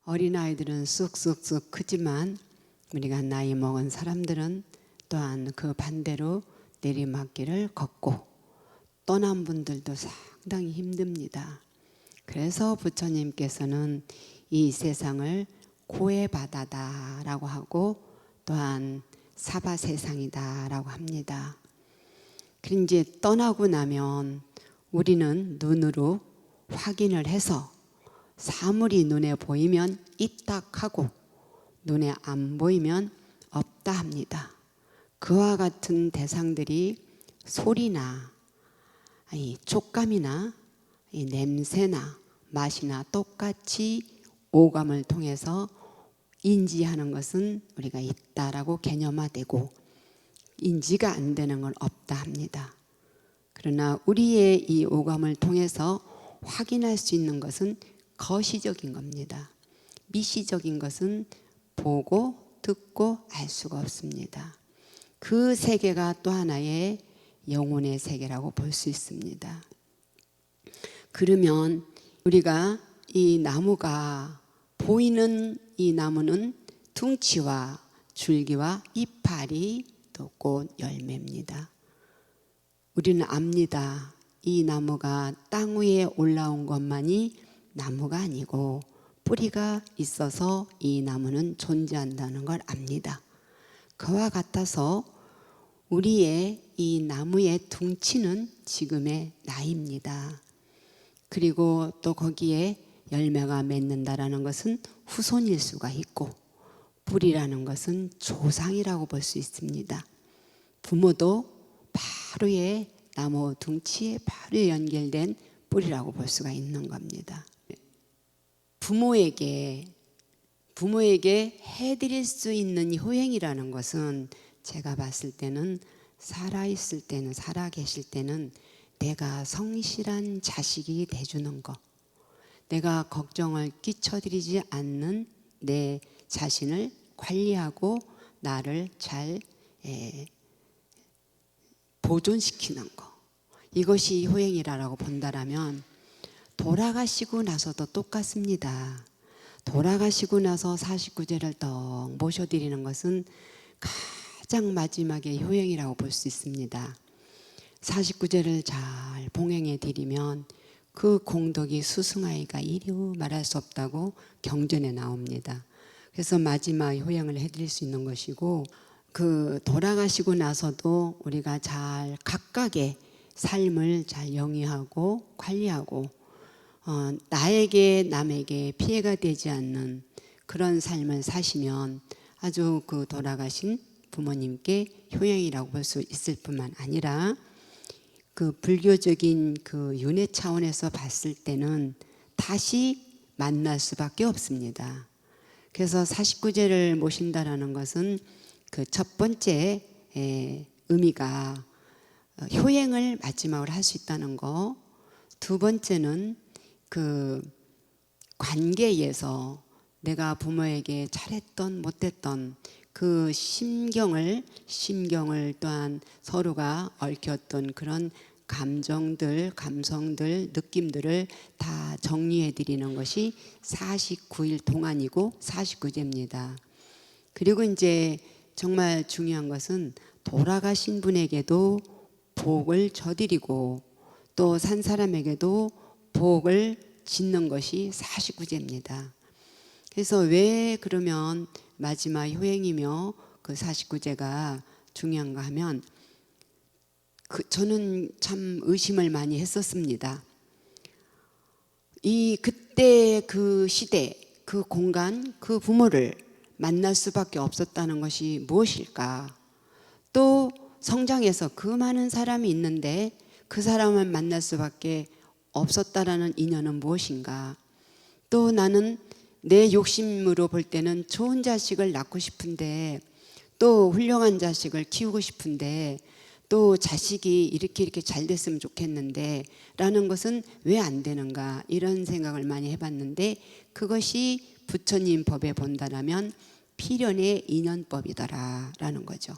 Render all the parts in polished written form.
어린아이들은 쑥쑥쑥 크지만 우리가 나이 먹은 사람들은 또한 그 반대로 내리막길을 걷고 떠난 분들도 상당히 힘듭니다. 그래서 부처님께서는 이 세상을 고해 바다다라고 하고 또한 사바 세상이다라고 합니다. 그리고 이제 떠나고 나면 우리는 눈으로 확인을 해서 사물이 눈에 보이면 이딱하고 눈에 안 보이면 없다 합니다. 그와 같은 대상들이 소리나 촉감이나 냄새나 맛이나 똑같이 오감을 통해서 인지하는 것은 우리가 있다라고 개념화되고 인지가 안 되는 건 없다 합니다. 그러나 우리의 이 오감을 통해서 확인할 수 있는 것은 거시적인 겁니다. 미시적인 것은 보고 듣고 알 수가 없습니다. 그 세계가 또 하나의 영혼의 세계라고 볼 수 있습니다. 그러면 우리가 이 나무가 보이는 이 나무는 둥치와 줄기와 이파리 또 꽃 열매입니다. 우리는 압니다. 이 나무가 땅 위에 올라온 것만이 나무가 아니고 뿌리가 있어서 이 나무는 존재한다는 걸 압니다. 그와 같아서 우리의 이 나무의 둥치는 지금의 나이입니다. 그리고 또 거기에 열매가 맺는다라는 것은 후손일 수가 있고 뿌리라는 것은 조상이라고 볼 수 있습니다. 부모도 바로의 나무 둥치에 바로 연결된 뿌리라고 볼 수가 있는 겁니다. 부모에게 해드릴 수 있는 효행이라는 것은 제가 봤을 때는 살아있을 때는 살아계실 때는 내가 성실한 자식이 돼주는 것, 내가 걱정을 끼쳐드리지 않는 내 자신을 관리하고 나를 잘 보존시키는 것, 이것이 효행이라고 본다라면 돌아가시고 나서도 똑같습니다. 돌아가시고 나서 49제를 떡 모셔드리는 것은 가장 마지막에 효행이라고 볼 수 있습니다. 49제를 잘 봉행해 드리면 그 공덕이 수승하기가 이루 말할 수 없다고 경전에 나옵니다. 그래서 마지막 효행을 해드릴 수 있는 것이고, 그 돌아가시고 나서도 우리가 잘 각각의 삶을 잘 영위하고 관리하고 나에게 남에게 피해가 되지 않는 그런 삶을 사시면 아주 그 돌아가신 부모님께 효행이라고 볼 수 있을 뿐만 아니라 그 불교적인 그 윤회 차원에서 봤을 때는 다시 만날 수밖에 없습니다. 그래서 49제를 모신다라는 것은 그 첫 번째 의미가 효행을 마지막으로 할 수 있다는 거, 두 번째는 그 관계에서 내가 부모에게 잘했던 못했던 그 심경을 또한 서로가 얽혔던 그런 감정들, 감성들, 느낌들을 다 정리해 드리는 것이 49일 동안이고 49제입니다. 그리고 이제 정말 중요한 것은 돌아가신 분에게도 복을 저드리고 또 산 사람에게도 복을 짓는 것이 49제입니다. 그래서 왜 그러면 마지막 효행이며 그 49제가 중요한가 하면 저는 참 의심을 많이 했었습니다. 그때 그 시대, 그 공간, 그 부모를 만날 수밖에 없었다는 것이 무엇일까? 또 성장해서 그 많은 사람이 있는데 그 사람을 만날 수밖에 없었다라는 인연은 무엇인가? 또 나는 내 욕심으로 볼 때는 좋은 자식을 낳고 싶은데 또 훌륭한 자식을 키우고 싶은데 또 자식이 이렇게 잘 됐으면 좋겠는데 라는 것은 왜 안 되는가, 이런 생각을 많이 해봤는데 그것이 부처님 법에 본다라면 필연의 인연법이더라 라는 거죠.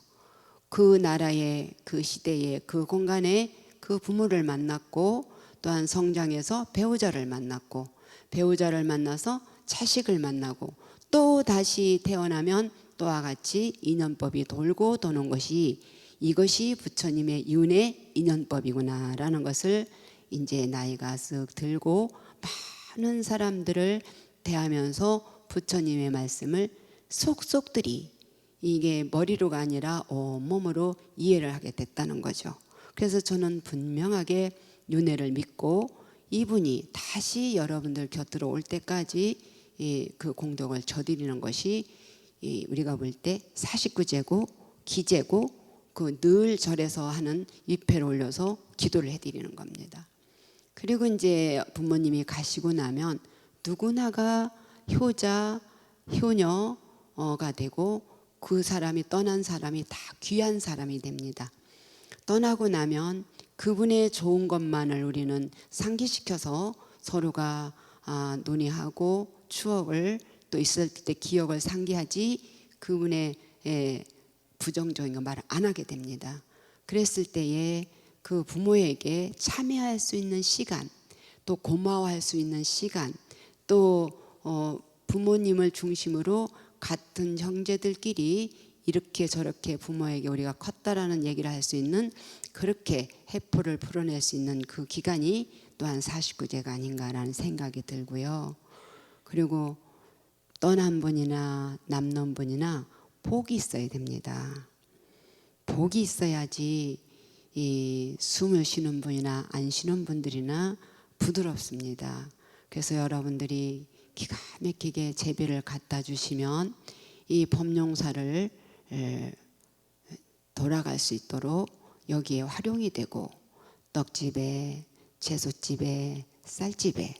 그 나라의 그 시대의 그 공간에 그 부모를 만났고 또한 성장해서 배우자를 만났고 배우자를 만나서 자식을 만나고 또 다시 태어나면 또와 같이 인연법이 돌고 도는 것이 이것이 부처님의 윤회 인연법이구나라는 것을 이제 나이가 쓱 들고 많은 사람들을 대하면서 부처님의 말씀을 속속들이 이게 머리로가 아니라 온몸으로 이해를 하게 됐다는 거죠. 그래서 저는 분명하게 윤회를 믿고 이분이 다시 여러분들 곁으로 올 때까지 그 공덕을 저드리는 것이 우리가 볼 때 49제고 기제고 그 늘 절에서 하는 위패를 올려서 기도를 해드리는 겁니다. 그리고 이제 부모님이 가시고 나면 누구나가 효자, 효녀가 되고 그 사람이 떠난 사람이 다 귀한 사람이 됩니다. 떠나고 나면 그분의 좋은 것만을 우리는 상기시켜서 서로가 논의하고 추억을 또 있을 때 기억을 상기하지 그분의 부정적인 거 말을 안 하게 됩니다. 그랬을 때에 그 부모에게 참여할 수 있는 시간, 또 고마워할 수 있는 시간, 또 부모님을 중심으로 같은 형제들끼리 이렇게 저렇게 부모에게 우리가 컸다라는 얘기를 할 수 있는 그렇게 해포를 풀어낼 수 있는 그 기간이 또한 49제가 아닌가라는 생각이 들고요. 그리고 떠난 분이나 남는 분이나 복이 있어야 됩니다. 복이 있어야지 이 숨을 쉬는 분이나 안 쉬는 분들이나 부드럽습니다. 그래서 여러분들이 기가 막히게 제비를 갖다 주시면 이 법룡사를 돌아갈 수 있도록 여기에 활용이 되고 떡집에 채소집에 쌀집에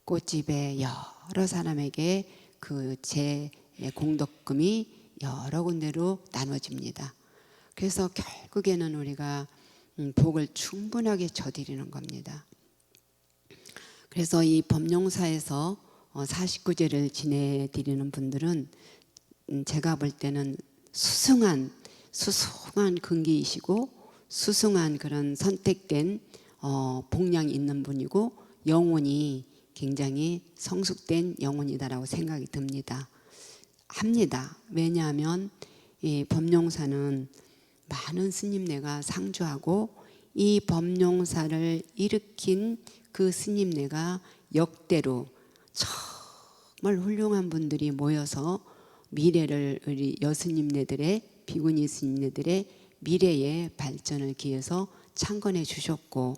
꽃집에 여러 사람에게 그 제 공덕금이 여러 군데로 나눠집니다. 그래서 결국에는 우리가 복을 충분하게 저드리는 겁니다. 그래서 이 법룡사에서 49제를 지내드리는 분들은 제가 볼 때는 수승한 근기이시고 수승한 그런 선택된 복량이 있는 분이고 영혼이 굉장히 성숙된 영혼이다라고 생각이 듭니다. 합니다. 왜냐하면 이 법룡사는 많은 스님네가 상주하고 이 법룡사를 일으킨 그 스님네가 역대로 정말 훌륭한 분들이 모여서 미래를 우리 여스님네들의 비구니 스님네들의 미래의 발전을 기해서 창건해 주셨고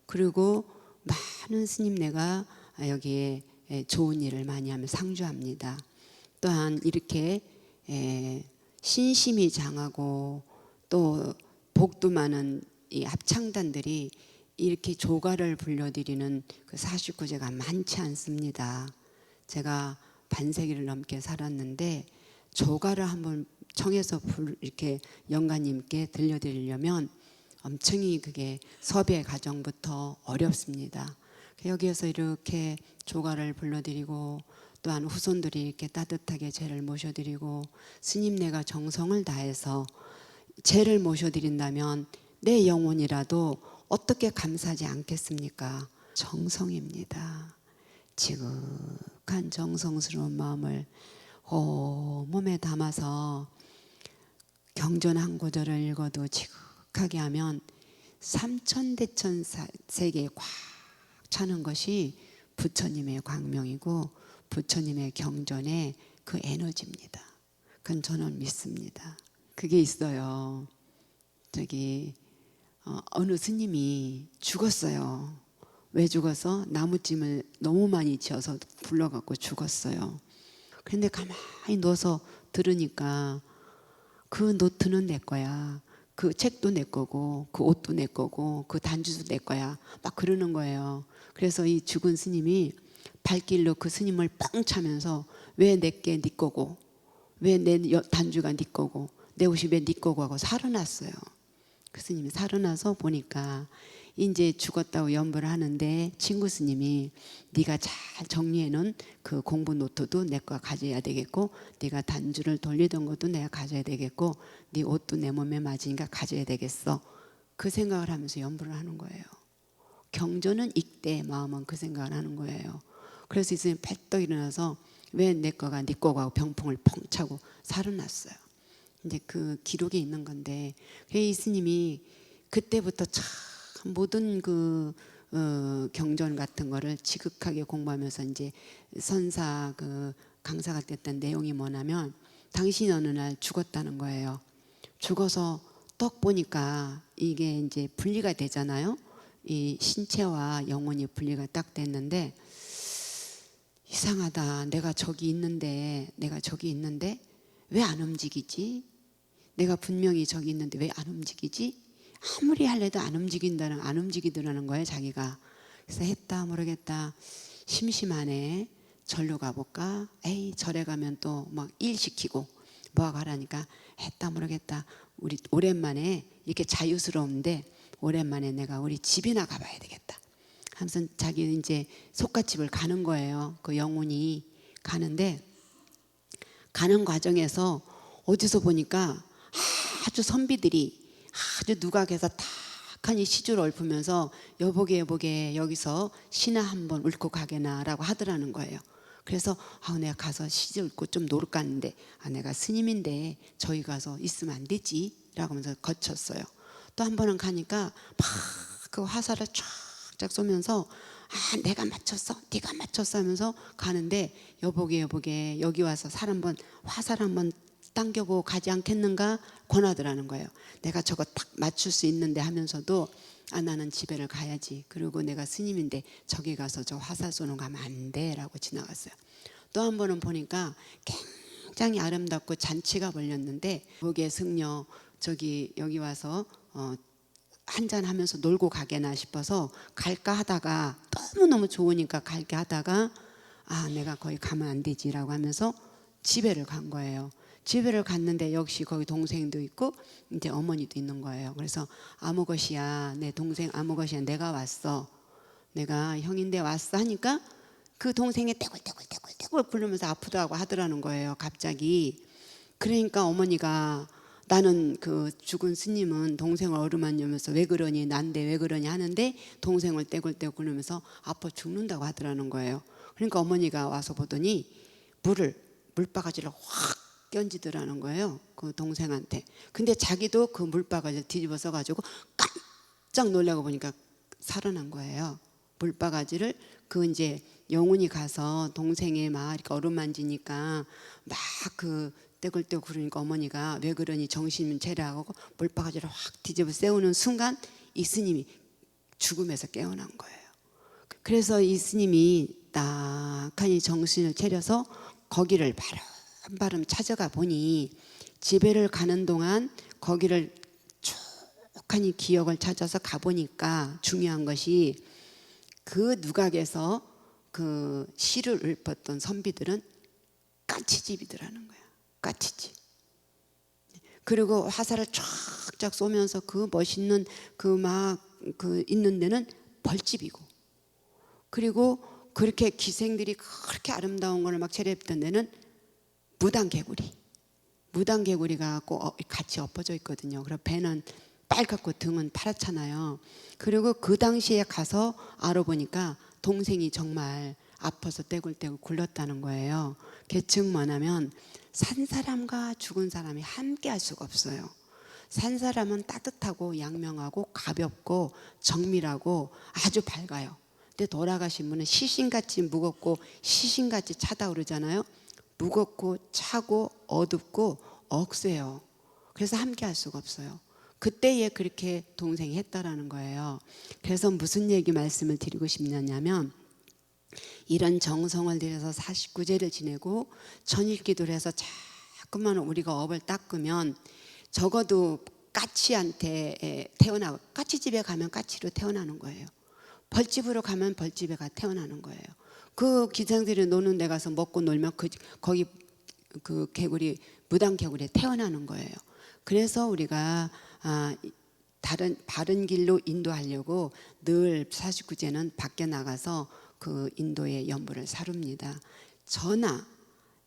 그리고 많은 스님네가 여기에 좋은 일을 많이 하며 상주합니다. 또한 이렇게 신심이 장하고 또 복도 많은 이 합창단들이 이렇게 조가를 불러드리는 그 49제가 많지 않습니다. 제가 반세기를 넘게 살았는데 조가를 한번 청해서 이렇게 영가님께 들려드리려면 엄청히 그게 섭외 과정부터 어렵습니다. 여기에서 이렇게 조가를 불러드리고 또한 후손들이 이렇게 따뜻하게 제를 모셔드리고 스님네가 정성을 다해서 제를 모셔드린다면 내 영혼이라도 어떻게 감사하지 않겠습니까? 정성입니다. 지극한 정성스러운 마음을 몸에 담아서 경전 한 구절을 읽어도 지극하게 하면 삼천대천 세계에 꽉 차는 것이 부처님의 광명이고 부처님의 경전의 그 에너지입니다. 그건 저는 믿습니다. 그게 있어요. 저기 어느 스님이 죽었어요. 왜 죽어서? 나무찜을 너무 많이 지어서 불러갖고 죽었어요. 그런데 가만히 누워서 들으니까 그 노트는 내 거야. 그 책도 내 거고 그 옷도 내 거고 그 단주도 내 거야. 막 그러는 거예요. 그래서 이 죽은 스님이 발길로 그 스님을 뻥 차면서 왜 내게 네 거고 왜 내 단주가 네 거고 내 옷이 왜 네 거고 하고 살아났어요. 그 스님이 살아나서 보니까 이제 죽었다고 연부를 하는데 친구 스님이 네가 잘 정리해놓은 그 공부 노트도 내 거 가져야 되겠고 네가 단주를 돌리던 것도 내가 가져야 되겠고 네 옷도 내 몸에 맞으니까 가져야 되겠어. 그 생각을 하면서 연부를 하는 거예요. 경전은 익대 마음은 그 생각을 하는 거예요. 그래서 이 스님이 펄떡 일어나서 왜 내 거가 네 거고 하고 병풍을 펑 차고 살아났어요. 이제 그 기록에 있는 건데, 이 스님이 그때부터 참 모든 그 경전 같은 거를 지극하게 공부하면서 이제 선사 그 강사가 됐던 내용이 뭐냐면, 당신이 어느 날 죽었다는 거예요. 죽어서 떡 보니까 이게 이제 분리가 되잖아요. 이 신체와 영혼이 분리가 딱 됐는데, 이상하다. 내가 저기 있는데 왜 안 움직이지? 내가 분명히 저기 있는데 왜 안 움직이지? 아무리 할래도 안 움직이더라는 거예요, 자기가. 그래서 했다 모르겠다. 심심하네. 절로 가볼까? 에이, 절에 가면 또 막 일 시키고 뭐하고 하라니까 했다 모르겠다. 우리 오랜만에 이렇게 자유스러운데 오랜만에 내가 우리 집이나 가봐야 되겠다 하면서 자기 이제 속갓집을 가는 거예요. 그 영혼이 가는데, 가는 과정에서 어디서 보니까 아주 선비들이 아주 누각에서 탁하니 시주를 읊으면서 여보게 여기서 시나 한번 읊고 가게나 라고 하더라는 거예요. 그래서 내가 가서 시주 읊고 좀 놀까 하는데, 내가 스님인데 저기 가서 있으면 안 되지 라고 하면서 거쳤어요. 또 한 번은 가니까 막 그 화살을 쫙쫙 쏘면서 내가 맞췄어 네가 맞췄어 하면서 가는데, 여보게 여기 와서 화살 한번 당겨보고 가지 않겠는가 권하더라는 거예요. 내가 저거 딱 맞출 수 있는데 하면서도 나는 집에를 가야지. 그리고 내가 스님인데 저기 가서 저 화살 쏘는 거 하면 안 돼 라고 지나갔어요. 또 한 번은 보니까 굉장히 아름답고 잔치가 벌렸는데, 여기에 승려 여기 와서 한잔 하면서 놀고 가게나 싶어서 갈까 하다가, 너무너무 좋으니까 갈게 하다가 내가 거기 가면 안 되지라고 하면서 집에를 간 거예요. 집에를 갔는데 역시 거기 동생도 있고 이제 어머니도 있는 거예요. 그래서 아무것이야, 내 동생 아무것이야, 내가 왔어, 내가 형인데 왔어 하니까 그 동생이 떼굴떼굴 굴르면서 아프다고 하더라는 거예요, 갑자기. 그러니까 어머니가, 나는 그 죽은 스님은 동생을 어루만지면서 왜 그러니, 난데 왜 그러니 하는데 동생을 떼굴떼굴 굴르면서 아파 죽는다고 하더라는 거예요. 그러니까 어머니가 와서 보더니 물바가지를 확 껴지더라는 거예요, 그 동생한테. 근데 자기도 그 물바가지를 뒤집어 써가지고 깜짝 놀라고 보니까 살아난 거예요. 물바가지를 이제 영혼이 가서 동생의 막 이렇게 어루만지니까 막 그 떼굴떼굴 구르니까 어머니가 왜 그러니 정신 차리라고 물바가지를 확 뒤집어 세우는 순간 이 스님이 죽음에서 깨어난 거예요. 그래서 이 스님이 딱하니 정신을 차려서 거기를 바름 찾아가 보니, 집에를 가는 동안 거기를 쭉하니 기억을 찾아서 가보니까 중요한 것이, 그 누각에서 그 시를 읊었던 선비들은 까치집이더라는 거야. 까치집. 그리고 화살을 쫙쫙 쏘면서 그 멋있는 그 있는 데는 벌집이고, 그리고 그렇게 기생들이 그렇게 아름다운 거를 막 차려입던 데는 무당개구리가 꼭 같이 엎어져 있거든요. 그리고 배는 빨갛고 등은 파랗잖아요. 그리고 그 당시에 가서 알아보니까 동생이 정말 아파서 떼굴떼굴 굴렀다는 거예요. 그게 즉 뭐냐면, 산 사람과 죽은 사람이 함께 할 수가 없어요. 산 사람은 따뜻하고 양명하고 가볍고 정밀하고 아주 밝아요. 근데 돌아가신 분은 시신같이 무겁고 시신같이 차다 그러잖아요. 무겁고 차고 어둡고 억세요. 그래서 함께 할 수가 없어요. 그때에 그렇게 동생이 했다라는 거예요. 그래서 무슨 얘기 말씀을 드리고 싶냐면, 이런 정성을 들여서 49제를 지내고 전일기도를 해서 자꾸만 우리가 업을 닦으면, 적어도 까치한테 태어나고, 까치집에 가면 까치로 태어나는 거예요. 벌집으로 가면 벌집에가 태어나는 거예요. 그 기생들이 노는 데 가서 먹고 놀면 거기 그 개구리, 무당 개구리에 태어나는 거예요. 그래서 우리가 바른 길로 인도하려고 늘 49제는 밖에 나가서 그 인도의 연부를 사룹니다. 저나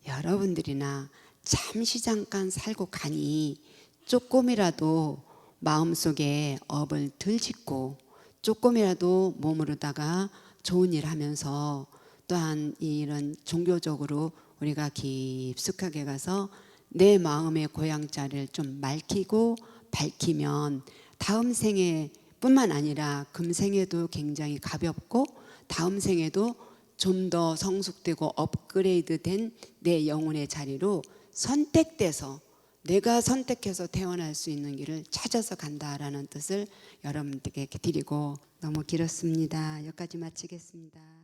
여러분들이나 잠시 잠깐 살고 가니 조금이라도 마음속에 업을 덜 짓고 조금이라도 몸으로다가 좋은 일 하면서 어떠한 이런 종교적으로 우리가 깊숙하게 가서 내 마음의 고향자리를 좀 맑히고 밝히면 다음 생에 뿐만 아니라 금생에도 굉장히 가볍고 다음 생에도 좀 더 성숙되고 업그레이드된 내 영혼의 자리로 선택돼서 내가 선택해서 태어날 수 있는 길을 찾아서 간다라는 뜻을 여러분들께 드리고, 너무 길었습니다. 여기까지 마치겠습니다.